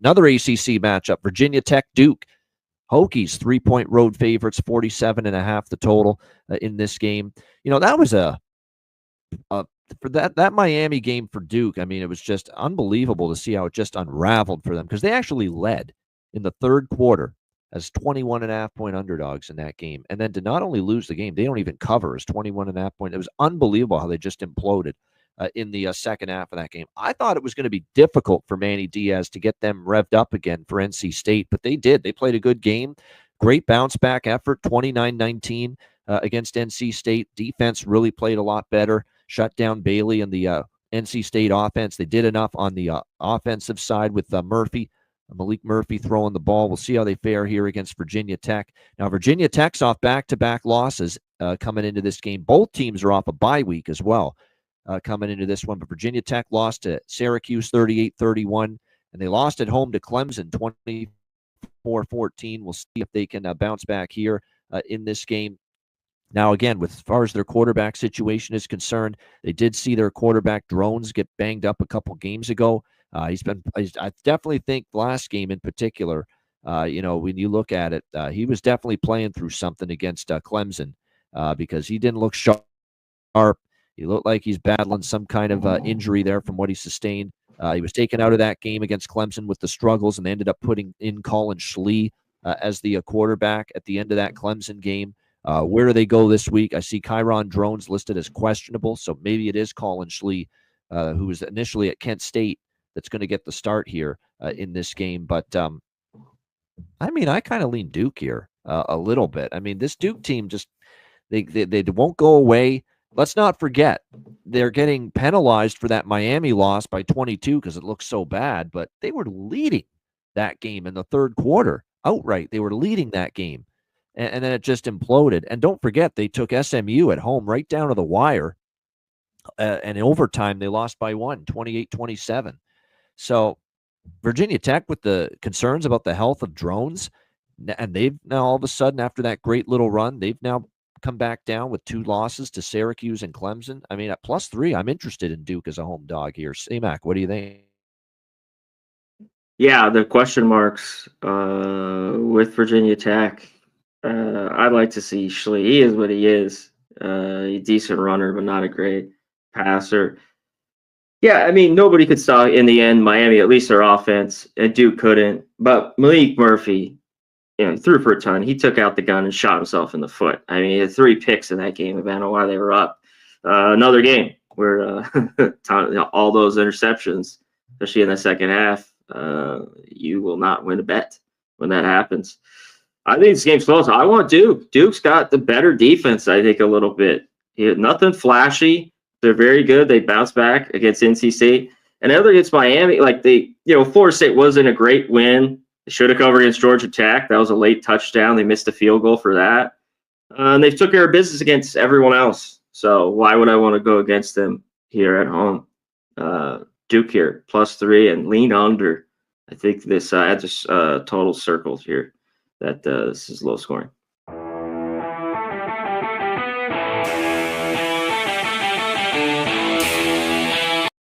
Another ACC matchup, Virginia Tech Duke. Hokies 3-point road favorites, 47.5 the total in this game. That was for that Miami game for Duke. I mean, it was just unbelievable to see how it just unraveled for them, because they actually led in the third quarter as 21.5-point underdogs in that game. And then to not only lose the game, they don't even cover as 21.5-point. It was unbelievable how they just imploded in the second half of that game. I thought it was going to be difficult for Manny Diaz to get them revved up again for NC State, but they did. They played a good game. Great bounce back effort, 29-19 against NC State. Defense really played a lot better. Shut down Bailey and the NC State offense. They did enough on the offensive side with Malik Murphy throwing the ball. We'll see how they fare here against Virginia Tech. Now, Virginia Tech's off back-to-back losses coming into this game. Both teams are off a bye week as well coming into this one. But Virginia Tech lost to Syracuse 38-31, and they lost at home to Clemson 24-14. We'll see if they can bounce back here in this game. Now, again, as far as their quarterback situation is concerned, they did see their quarterback Drones get banged up a couple games ago. I definitely think the last game in particular, when you look at it, he was definitely playing through something against Clemson because he didn't look sharp. He looked like he's battling some kind of injury there from what he sustained. He was taken out of that game against Clemson with the struggles, and they ended up putting in Colin Schlee as the quarterback at the end of that Clemson game. Where do they go this week? I see Kyron Drones listed as questionable, so maybe it is Colin Schlee, who was initially at Kent State, that's going to get the start here in this game. But, I kind of lean Duke here a little bit. I mean, this Duke team just they won't go away. Let's not forget, they're getting penalized for that Miami loss by 22 because it looks so bad, but they were leading that game in the third quarter outright. They were leading that game, and then it just imploded. And don't forget, they took SMU at home right down to the wire, and in overtime, they lost by 28-27. So Virginia Tech, with the concerns about the health of Drones, and they've now all of a sudden, after that great little run, they've now come back down with 2 losses to Syracuse and Clemson. I mean, at +3, I'm interested in Duke as a home dog here. C-Mac, what do you think? Yeah, the question marks with Virginia Tech. I'd like to see Schlee. He is what he is. A decent runner, but not a great passer. Yeah, I mean, nobody could stop in the end. Miami, at least their offense, and Duke couldn't. But Malik Murphy, threw for a ton. He took out the gun and shot himself in the foot. I mean, he had 3 picks in that game. I don't know why they were up. Another game where all those interceptions, especially in the second half, you will not win a bet when that happens. I think this game's close. I want Duke. Duke's got the better defense, I think, a little bit. Nothing flashy. They're very good. They bounced back against NC State. And other against Miami, Florida State wasn't a great win. They should have covered against Georgia Tech. That was a late touchdown. They missed a field goal for that. And they took care of business against everyone else. So why would I want to go against them here at home? Duke here, +3 and lean under. I think this adds total circles here that this is low scoring.